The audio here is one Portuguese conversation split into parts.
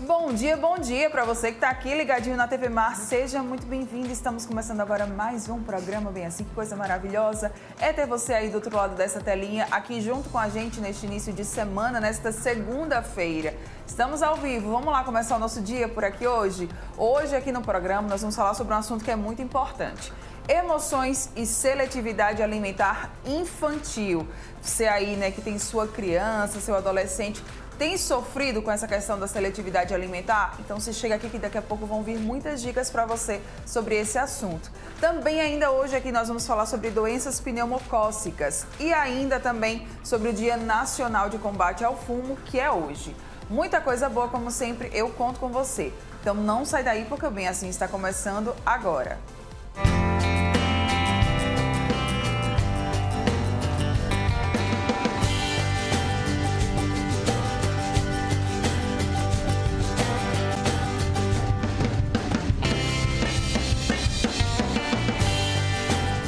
Bom dia para você que está aqui ligadinho na TV Mar. Seja muito bem-vindo. Estamos começando agora mais um programa bem assim. Que coisa maravilhosa é ter você aí do outro lado dessa telinha, aqui junto com a gente neste início de semana, nesta segunda-feira. Estamos ao vivo. Vamos lá começar o nosso dia por aqui hoje? Hoje aqui no programa nós vamos falar sobre um assunto que é muito importante. Emoções e seletividade alimentar infantil. Você aí, né, que tem sua criança, seu adolescente, tem sofrido com essa questão da seletividade alimentar? Então você chega aqui que daqui a pouco vão vir muitas dicas para você sobre esse assunto. Também ainda hoje aqui nós vamos falar sobre doenças pneumocócicas e ainda também sobre o Dia Nacional de Combate ao Fumo, que é hoje. Muita coisa boa, como sempre, eu conto com você. Então não sai daí porque o Bem Assim está começando agora.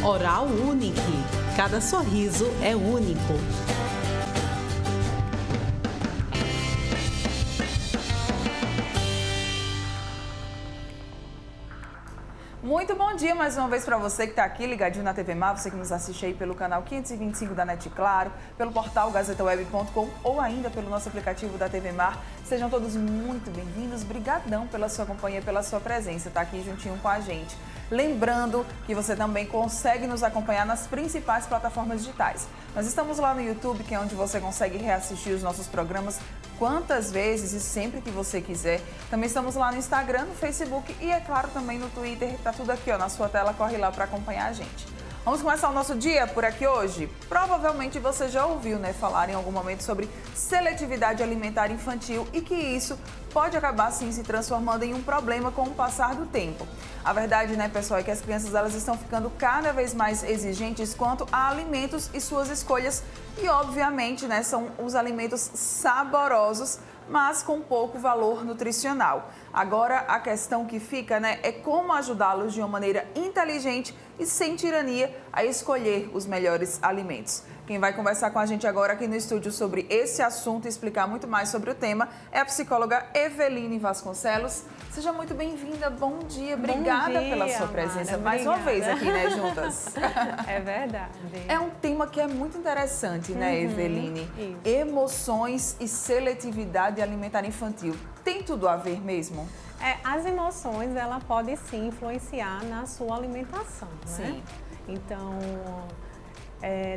Oral Unique. Cada sorriso é único. Muito bom dia mais uma vez para você que está aqui ligadinho na TV Mar, você que nos assiste aí pelo canal 525 da NET Claro, pelo portal gazetaweb.com ou ainda pelo nosso aplicativo da TV Mar. Sejam todos muito bem-vindos, brigadão pela sua companhia, pela sua presença, tá aqui juntinho com a gente. Lembrando que você também consegue nos acompanhar nas principais plataformas digitais. Nós estamos lá no YouTube, que é onde você consegue reassistir os nossos programas quantas vezes e sempre que você quiser. Também estamos lá no Instagram, no Facebook e, é claro, também no Twitter. Tá tudo aqui, ó, na sua tela, corre lá para acompanhar a gente. Vamos começar o nosso dia por aqui hoje? Provavelmente você já ouviu, né, falar em algum momento sobre seletividade alimentar infantil e que isso pode acabar, sim, se transformando em um problema com o passar do tempo. A verdade, né, pessoal, é que as crianças elas estão ficando cada vez mais exigentes quanto a alimentos e suas escolhas e, obviamente, né, são os alimentos saborosos, mas com pouco valor nutricional. Agora, a questão que fica, né, é como ajudá-los de uma maneira inteligente e sem tirania a escolher os melhores alimentos. Quem vai conversar com a gente agora aqui no estúdio sobre esse assunto e explicar muito mais sobre o tema é a psicóloga Eveline Vasconcelos. Seja muito bem-vinda, bom dia, obrigada pela sua presença mais uma vez aqui, né, juntas. É verdade. É um tema que é muito interessante, né, Eveline? Isso. Emoções e seletividade alimentar infantil. Tem tudo a ver mesmo? As emoções, ela pode sim influenciar na sua alimentação, né? Sim. Então,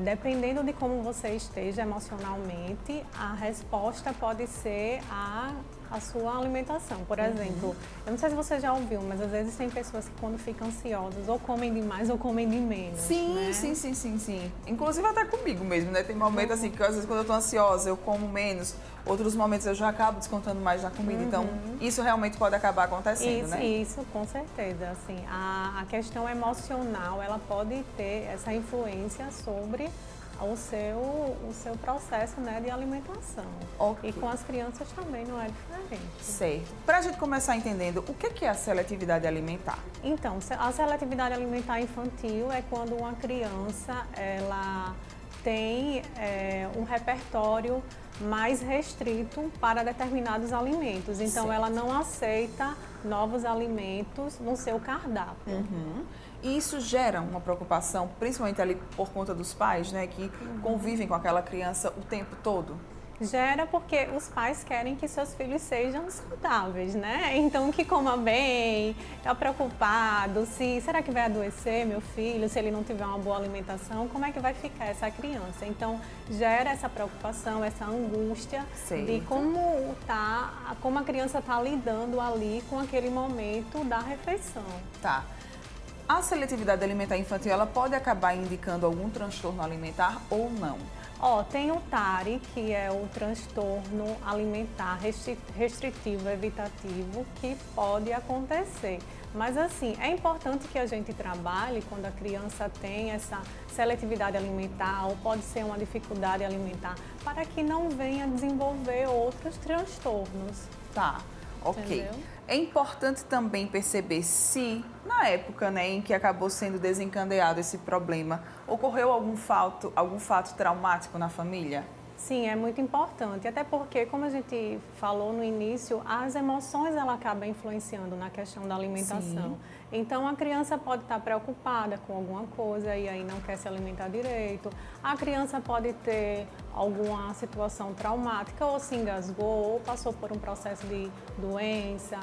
dependendo de como você esteja emocionalmente, a resposta pode ser a sua alimentação. Por exemplo, eu não sei se você já ouviu, mas às vezes tem pessoas que quando ficam ansiosas ou comem demais ou comem de menos. Sim, né? sim. Inclusive até comigo mesmo, né? Tem momentos assim que às vezes quando eu tô ansiosa eu como menos, outros momentos eu já acabo descontando mais na comida. Então, isso realmente pode acabar acontecendo, né? Isso, com certeza. Assim, a questão emocional, ela pode ter essa influência sobre o seu processo, né, de alimentação. Okay. E com as crianças também não é diferente. Certo. Para a gente começar entendendo, o que é a seletividade alimentar? Então, a seletividade alimentar infantil é quando uma criança ela tem um repertório mais restrito para determinados alimentos. Então, certo. Ela não aceita novos alimentos no seu cardápio. E isso gera uma preocupação, principalmente ali por conta dos pais, né, que convivem com aquela criança o tempo todo? Gera porque os pais querem que seus filhos sejam saudáveis, né? Então, que coma bem, é preocupado, será que vai adoecer meu filho, se ele não tiver uma boa alimentação, como é que vai ficar essa criança? Então, gera essa preocupação, essa angústia de como a criança está lidando ali com aquele momento da refeição. Tá. A seletividade alimentar infantil, ela pode acabar indicando algum transtorno alimentar ou não? Tem o TARI, que é o transtorno alimentar restritivo evitativo, que pode acontecer. Mas assim, é importante que a gente trabalhe quando a criança tem essa seletividade alimentar ou pode ser uma dificuldade alimentar, para que não venha desenvolver outros transtornos. Tá, ok. Entendeu? É importante também perceber se, na época, né, em que acabou sendo desencadeado esse problema, ocorreu algum fato traumático na família? Sim, é muito importante, até porque, como a gente falou no início, as emoções ela acabam influenciando na questão da alimentação. Sim. Então, a criança pode estar preocupada com alguma coisa e aí não quer se alimentar direito. A criança pode ter alguma situação traumática, ou se engasgou, ou passou por um processo de doença.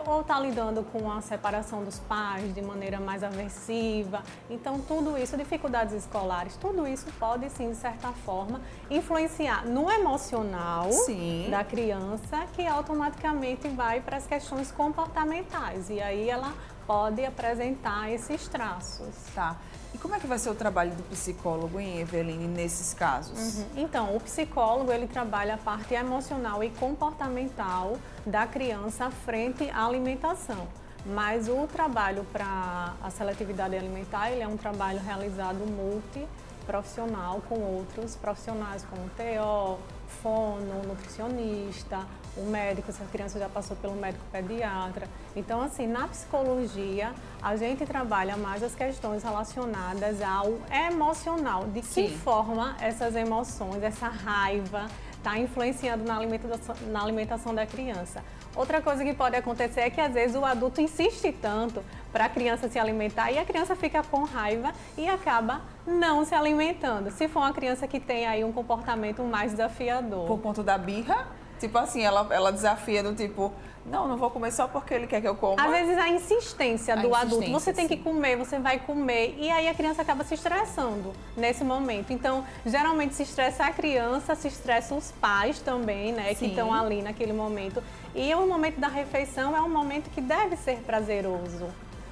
Ou está lidando com a separação dos pais de maneira mais aversiva. Então, tudo isso, dificuldades escolares, tudo isso pode, sim, de certa forma, influenciar no emocional Sim. da criança, que automaticamente vai para as questões comportamentais. E aí ela pode apresentar esses traços. Tá. E como é que vai ser o trabalho do psicólogo, hein, Eveline, nesses casos? Então, o psicólogo, ele trabalha a parte emocional e comportamental da criança frente à alimentação. Mas o trabalho para a seletividade alimentar, ele é um trabalho realizado multiprofissional com outros profissionais, como TO, fono, nutricionista, o médico, se a criança já passou pelo médico pediatra. Então, assim, na psicologia, a gente trabalha mais as questões relacionadas ao emocional, de que forma essas emoções, essa raiva, está influenciando na alimentação da criança. Outra coisa que pode acontecer é que, às vezes, o adulto insiste tanto para a criança se alimentar e a criança fica com raiva e acaba não se alimentando. Se for uma criança que tem aí um comportamento mais desafiador. Por conta da birra? Tipo assim, ela desafia do tipo, não vou comer só porque ele quer que eu coma. Às vezes a insistência do adulto, você tem que sim. comer, você vai comer, e aí a criança acaba se estressando nesse momento. Então, geralmente se estressa a criança, se estressa os pais também, né, que estão ali naquele momento. E o momento da refeição é um momento que deve ser prazeroso,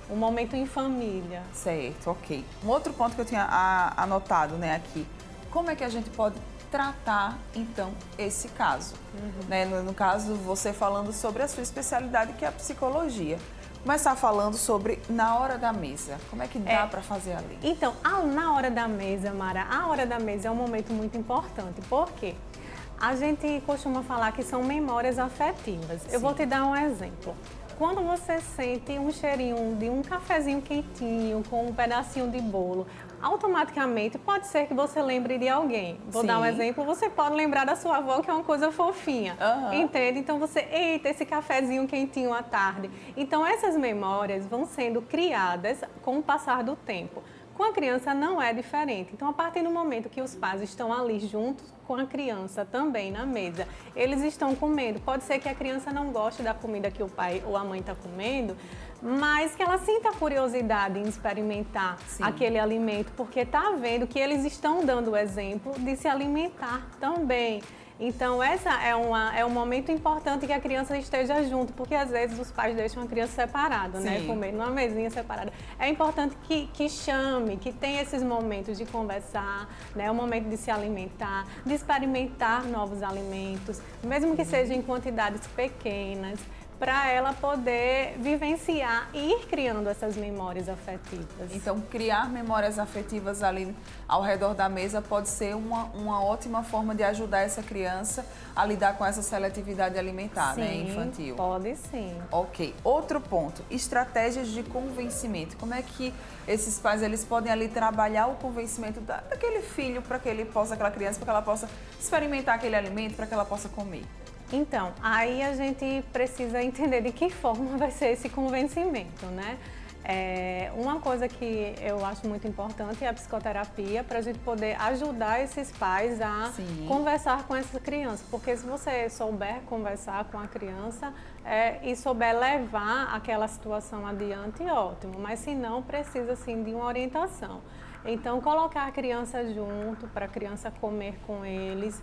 um momento em família. Certo, ok. Um outro ponto que eu tinha anotado, né, aqui, como é que a gente pode tratar, então, esse caso? Né? No caso, você falando sobre a sua especialidade, que é a psicologia. Começar falando sobre na hora da mesa. Como é que dá para fazer ali? Então, na hora da mesa, Mara, a hora da mesa é um momento muito importante. Por quê? A gente costuma falar que são memórias afetivas. Eu vou te dar um exemplo. Quando você sente um cheirinho de um cafezinho quentinho com um pedacinho de bolo, automaticamente pode ser que você lembre de alguém. Vou dar um exemplo, você pode lembrar da sua avó, que é uma coisa fofinha, entende? Então eita, esse cafezinho quentinho à tarde. Então essas memórias vão sendo criadas com o passar do tempo. Com a criança não é diferente. Então, a partir do momento que os pais estão ali juntos com a criança também na mesa, eles estão comendo. Pode ser que a criança não goste da comida que o pai ou a mãe está comendo, mas que ela sinta curiosidade em experimentar aquele alimento, porque está vendo que eles estão dando o exemplo de se alimentar também. Então, essa é um momento importante que a criança esteja junto, porque às vezes os pais deixam a criança separada, né? Comendo numa mesinha separada. É importante que chame, que tenha esses momentos de conversar, né? O momento de se alimentar, de experimentar novos alimentos, mesmo que seja em quantidades pequenas, para ela poder vivenciar e ir criando essas memórias afetivas. Então, criar memórias afetivas ali ao redor da mesa pode ser uma ótima forma de ajudar essa criança a lidar com essa seletividade alimentar, né, infantil. Pode sim. Ok. Outro ponto, estratégias de convencimento. Como é que esses pais eles podem ali trabalhar o convencimento daquele filho para que ele possa, aquela criança, para que ela possa experimentar aquele alimento, para que ela possa comer? Então, aí a gente precisa entender de que forma vai ser esse convencimento, né? Uma coisa que eu acho muito importante é a psicoterapia, para a gente poder ajudar esses pais a conversar com essa criança. Porque se você souber conversar com a criança e souber levar aquela situação adiante, ótimo. Mas se não, precisa sim de uma orientação. Então, colocar a criança junto, para a criança comer com eles,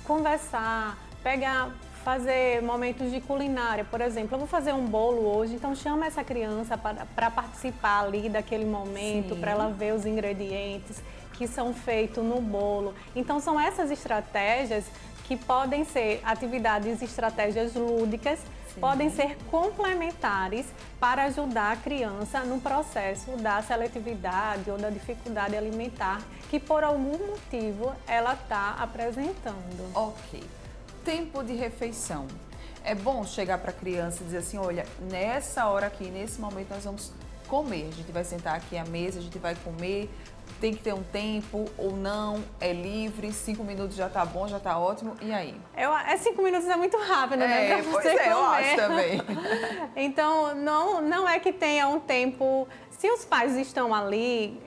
conversar, fazer momentos de culinária, por exemplo, eu vou fazer um bolo hoje, então chama essa criança para participar ali daquele momento, para ela ver os ingredientes que são feitos no bolo. Então são essas estratégias que podem ser atividades, estratégias lúdicas, podem ser complementares para ajudar a criança no processo da seletividade ou da dificuldade alimentar que por algum motivo ela está apresentando. Ok. Tempo de refeição. É bom chegar para a criança e dizer assim, olha, nessa hora aqui, nesse momento nós vamos comer. A gente vai sentar aqui à mesa, a gente vai comer. tem que ter um tempo ou não? É livre? 5 minutos já tá bom, já tá ótimo? E aí? 5 minutos é muito rápido, né? Pra você comer. Eu acho também. Então, não é que tenha um tempo... Se os pais estão ali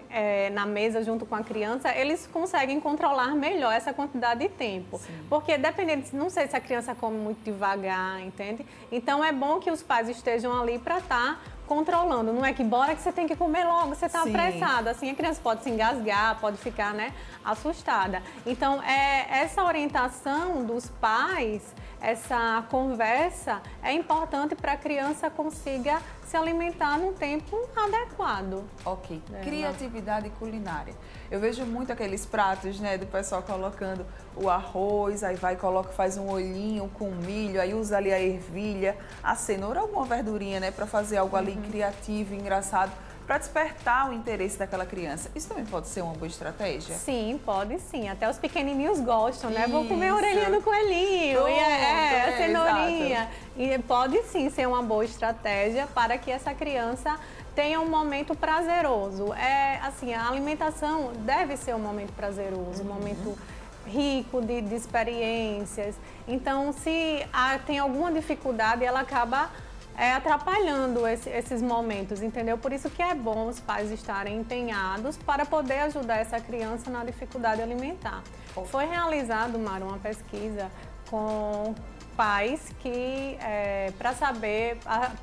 na mesa junto com a criança, eles conseguem controlar melhor essa quantidade de tempo. Sim. Porque dependendo, não sei se a criança come muito devagar, entende? Então, é bom que os pais estejam ali para estar controlando. Não é que bora que você tem que comer logo, você está apressado. Assim, a criança pode se engasgar, pode ficar, né, assustada. Então, essa orientação dos pais, essa conversa é importante para a criança consiga se alimentar num tempo adequado. Ok. Criatividade culinária. Eu vejo muito aqueles pratos, né, do pessoal colocando o arroz, aí vai, coloca, faz um olhinho com milho, aí usa ali a ervilha, a cenoura, alguma verdurinha, né, para fazer algo ali criativo, engraçado, para despertar o interesse daquela criança. Isso também pode ser uma boa estratégia? Sim, pode sim. Até os pequenininhos gostam, né? Vou comer a orelhinha do coelhinho, a cenourinha. E pode sim ser uma boa estratégia para que essa criança tenha um momento prazeroso. Assim, a alimentação deve ser um momento prazeroso, um momento rico de experiências. Então, se tem alguma dificuldade, ela acaba atrapalhando esses momentos, entendeu? Por isso que é bom os pais estarem empenhados para poder ajudar essa criança na dificuldade alimentar. Foi realizado, Mara, uma pesquisa com pais que,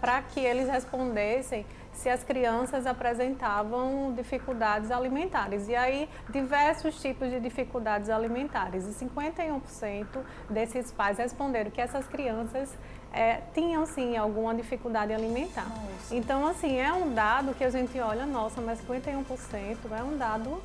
para que eles respondessem se as crianças apresentavam dificuldades alimentares. E aí, diversos tipos de dificuldades alimentares. E 51% desses pais responderam que essas crianças tinham, sim, alguma dificuldade alimentar. Nossa. Então, assim, é um dado que a gente olha, nossa, mas 51% é um dado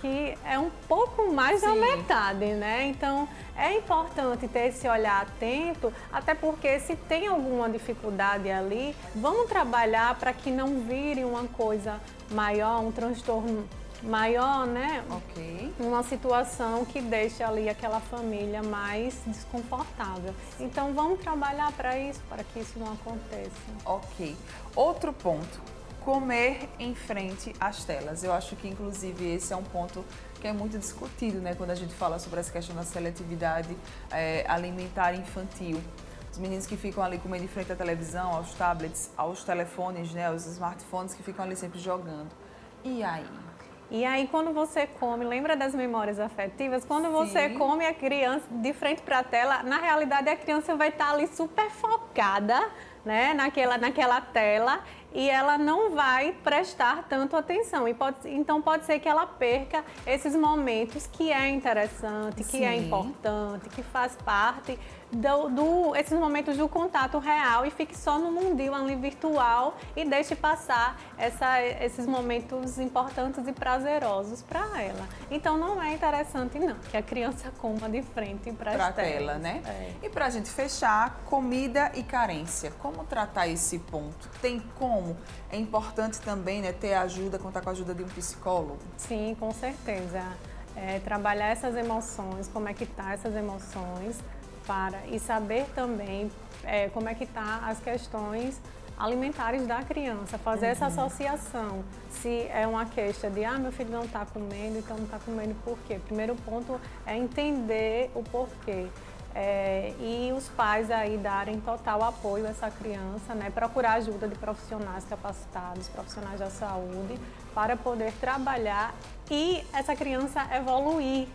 que é um pouco mais da metade, né? Então, é importante ter esse olhar atento, até porque se tem alguma dificuldade ali, vamos trabalhar para que não vire uma coisa maior, um transtorno maior, né? Ok. Uma situação que deixe ali aquela família mais desconfortável. Então, vamos trabalhar para isso, para que isso não aconteça. Ok. Outro ponto. Comer em frente às telas. Eu acho que, inclusive, esse é um ponto que é muito discutido, né? Quando a gente fala sobre essa questão da seletividade alimentar infantil. Os meninos que ficam ali comendo em frente à televisão, aos tablets, aos telefones, né? Aos smartphones que ficam ali sempre jogando. E aí? E aí, quando você come, lembra das memórias afetivas? Quando você come a criança de frente para a tela, na realidade a criança vai estar ali super focada, né, naquela tela, e ela não vai prestar tanto atenção. Então pode ser que ela perca esses momentos que é interessante, que é importante, que faz parte esses momentos do contato real e fique só no mundinho ali virtual e deixe passar esses momentos importantes e prazerosos para ela. Então não é interessante não, que a criança coma de frente para a tela, né? E para a gente fechar, comida e carência. Como tratar esse ponto? Tem como? É importante também, né, ter ajuda, contar com a ajuda de um psicólogo? Sim, com certeza. Trabalhar essas emoções, como é que tá essas emoções, e saber também como é que tá as questões alimentares da criança, fazer essa associação. Se é uma queixa de, meu filho não está comendo, então não está comendo por quê? Primeiro ponto é entender o porquê. E os pais aí darem total apoio a essa criança, né? Procurar ajuda de profissionais capacitados, profissionais da saúde, para poder trabalhar e essa criança evoluir.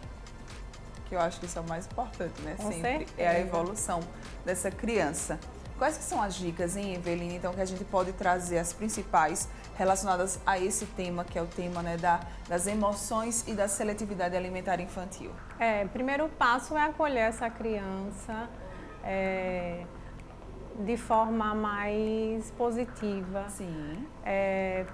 Que eu acho que isso é o mais importante, né? Com Sempre certeza. É a evolução dessa criança. Quais que são as dicas, hein, Eveline, então, que a gente pode trazer, as principais, relacionadas a esse tema, que é o tema, né, das emoções e da seletividade alimentar infantil? Primeiro passo é acolher essa criança de forma mais positiva. Sim.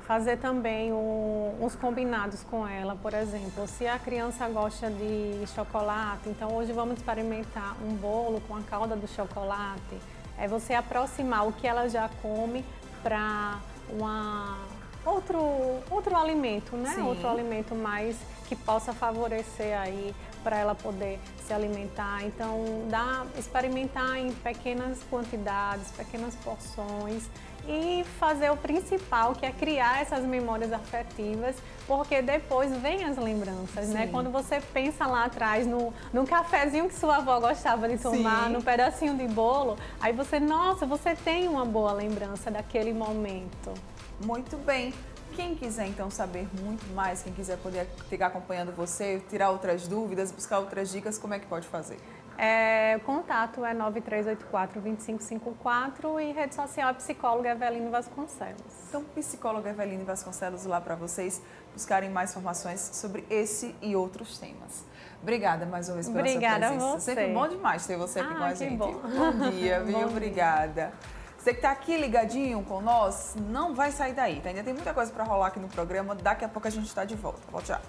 Fazer também uns combinados com ela, por exemplo, se a criança gosta de chocolate, então hoje vamos experimentar um bolo com a calda do chocolate. Você aproximar o que ela já come para outro alimento, né? Sim. Outro alimento mais que possa favorecer aí para ela poder se alimentar. Então, experimentar em pequenas quantidades, pequenas porções e fazer o principal, que é criar essas memórias afetivas, porque depois vem as lembranças, né? Quando você pensa lá atrás no cafezinho que sua avó gostava de tomar, Sim. no pedacinho de bolo, aí você, nossa, você tem uma boa lembrança daquele momento. Muito bem. Quem quiser então saber muito mais, quem quiser poder ficar acompanhando você, tirar outras dúvidas, buscar outras dicas, como é que pode fazer? O contato é 9384-2554 e rede social é psicóloga Eveline Vasconcelos. Então, psicóloga Eveline Vasconcelos lá para vocês buscarem mais informações sobre esse e outros temas. Obrigada mais uma vez pela sua presença. A você. Sempre bom demais ter você aqui com a gente. Bom. Bom dia, viu? Bom Obrigada. Você que está aqui ligadinho com nós, não vai sair daí, tá? Ainda tem muita coisa para rolar aqui no programa. Daqui a pouco a gente está de volta. Volte já.